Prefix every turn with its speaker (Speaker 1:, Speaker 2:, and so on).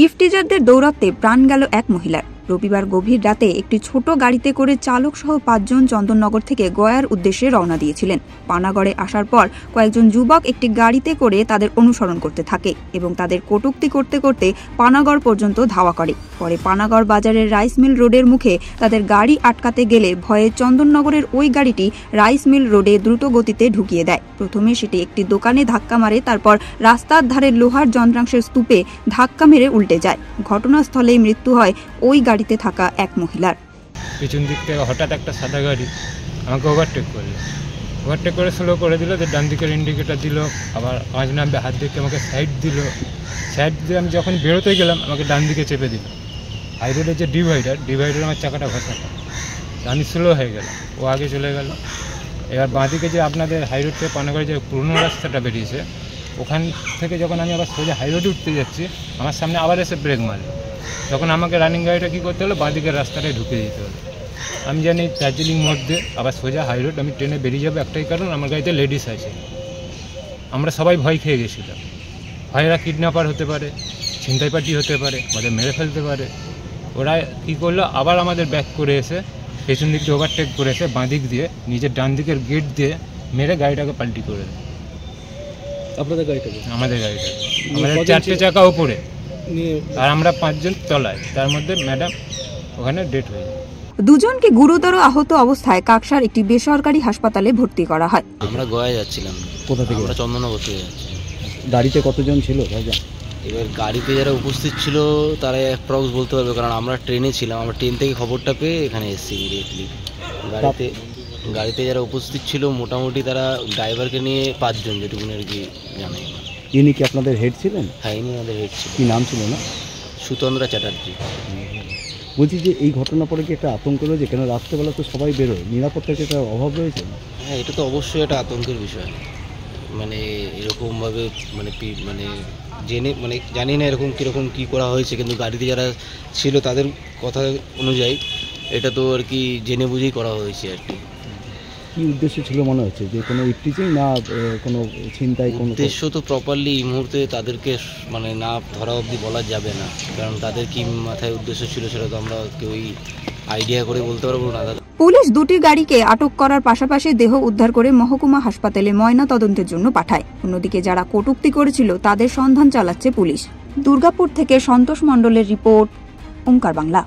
Speaker 1: ইফতিজারদের দৌরাত্মে প্রাণ গেল এক মহিলার। রবিবার গভীর রাতে একটি ছোট গাড়িতে করে চালক সহ ৫ জন চন্দননগর থেকে গয়ার উদ্দেশ্যে রওনা দিয়েছিলেন। পানাগড়ে আসার পর কয়েকজন যুবক একটি গাড়িতে করে তাদের অনুসরণ করতে থাকে এবং তাদের কটূক্তি করতে করতে পানাগড় পর্যন্ত ধাওয়া করে। পরে পানাগড় বাজারের রাইস মিল রোডের মুখে তাদের গাড়ি আটকাতে গেলে ভয়ে চন্দননগরের ওই গাড়িটি রাইস মিল রোডে দ্রুত গতিতে ঢুকিয়ে দেয়। প্রথমে সেটি একটি দোকানে ধাক্কা মারে, তারপর রাস্তার ধারে লোহার যন্ত্রাংশের স্তূপে ধাক্কা মেরে উল্টে যায়। ঘটনাস্থলেই মৃত্যু হয় ওই গাড়িতে থাকা এক মহিলার।
Speaker 2: পিছন দিক থেকে হঠাৎ একটা সাদা গাড়ি আমাকে ওভারটেক করে স্লো করে দিল। তো ডান দিকের ইন্ডিকেটার দিল, আবার পাঁচ নামবে হাত দিকে আমাকে সাইড দিয়ে আমি যখন বেরোতে গেলাম আমাকে ডান দিকে চেপে দিল। হাই রোডের যে ডিভাইডার আমার চাকাটা ঘষাটা, আমি স্লো হয়ে গেলাম, ও আগে চলে গেল। এবার বাঁদিকে যে আপনাদের হাই রোড থেকে পানাগড়ে যে পুরনো রাস্তাটা বেরিয়েছে, ওখান থেকে যখন আমি আবার সোজা হাই রোডে উঠতে যাচ্ছি, আমার সামনে আবার এসে ব্রেক মারল। তখন আমাকে রানিং গাড়িটা কী করতে হলো, বাঁদিকের রাস্তাটায় ঢুকে দিতে হলো। আমি জানি দার্জিলিং মোড় দিয়ে আবার সোজা হাই রোড আমি ট্রেনে বেরিয়ে যাবো, একটাই কারণ আমার গাড়িতে লেডিস আছে। আমরা সবাই ভয় খেয়ে গেছিলাম, ভয়েরা কিডন্যাপার হতে পারে, ছিনতাইপাটি হতে পারে, আমাদের মেরে ফেলতে পারে। ওরা কী করলো, আবার আমাদের ব্যাক করে এসে পেছন দিক দিয়ে ওভারটেক করে এসে বাঁদিক দিয়ে নিজের ডান দিকের গেট দিয়ে মেরে গাড়িটাকে পাল্টি করে দেয়।
Speaker 3: আপনাদের গাড়িটা?
Speaker 2: আমাদের গাড়িটা, আমাদের 4টে চাকা উপরে আর আমরা 5 জন তলায়, তার মধ্যে ম্যাডাম ওখানে ডেথ হয়ে যায়।
Speaker 1: দুজনকে গুরুতর আহত অবস্থায় কাকসার একটি বেসরকারি হাসপাতালে ভর্তি করা হয়।
Speaker 4: আমরা গয়া যাচ্ছিলাম।
Speaker 3: কোথা থেকে?
Speaker 4: আমরা চন্দননগর থেকে যাচ্ছি।
Speaker 3: গাড়িতে কতজন ছিল?
Speaker 4: এবার গাড়িতে যারা উপস্থিত ছিল তারা অ্যাপ্রক্স বলতে পারবে, কারণ আমরা ট্রেনে ছিলাম। আমরা ট্রেন থেকে খবরটা পেয়ে এখানে এসেছি ইমিডিয়েটলি। গাড়িতে যারা উপস্থিত ছিল মোটামুটি তারা ড্রাইভারকে নিয়ে 5 জন, যেটুকুনি আর কি জানাই।
Speaker 3: ইনি কি আপনাদের হেড ছিলেন?
Speaker 4: হ্যাঁ, ইনি আমাদের হেড ছিল।
Speaker 3: কি নাম ছিল না?
Speaker 4: সুতন্দ্রা চ্যাটার্জি।
Speaker 3: বলছি যে এই ঘটনা পরে কি একটা আতঙ্ক রয়েছে? কেন রাত্রেবেলা তো সবাই বেরোয়, নিরাপত্তার একটা অভাব রয়েছে?
Speaker 4: হ্যাঁ, এটা তো অবশ্যই একটা আতঙ্কের বিষয়। মানে এরকমভাবে জানি না এরকম কীরকম কী করা হয়েছে, কিন্তু গাড়িতে যারা ছিল তাদের কথা অনুযায়ী এটা তো আর কি জেনে বুঝেই করা হয়েছে আর কি।
Speaker 3: কী উদ্দেশ্য ছিল মনে হচ্ছে? যে কোনো ইফটিজিং না কোনো ছিনতাই? কোনো
Speaker 4: উদ্দেশ্য তো প্রপারলি এই মুহূর্তে তাদেরকে না ধরা অবধি বলা যাবে না, কারণ তাদের কি মাথায় উদ্দেশ্য ছিল সেটা তো আমরা কেউই আইডিয়া করে বলতে পারবো না।
Speaker 1: পুলিশ দুটি গাড়িকে আটক করার পাশাপাশি দেহ উদ্ধার করে মহকুমা হাসপাতালে ময়না তদন্তের জন্য পাঠায়। অন্যদিকে যারা কটূক্তি করেছিল তাদের সন্ধান চালাচ্ছে পুলিশ। দুর্গাপুর থেকে সন্তোষ মণ্ডলের রিপোর্ট, ওঙ্কার বাংলা।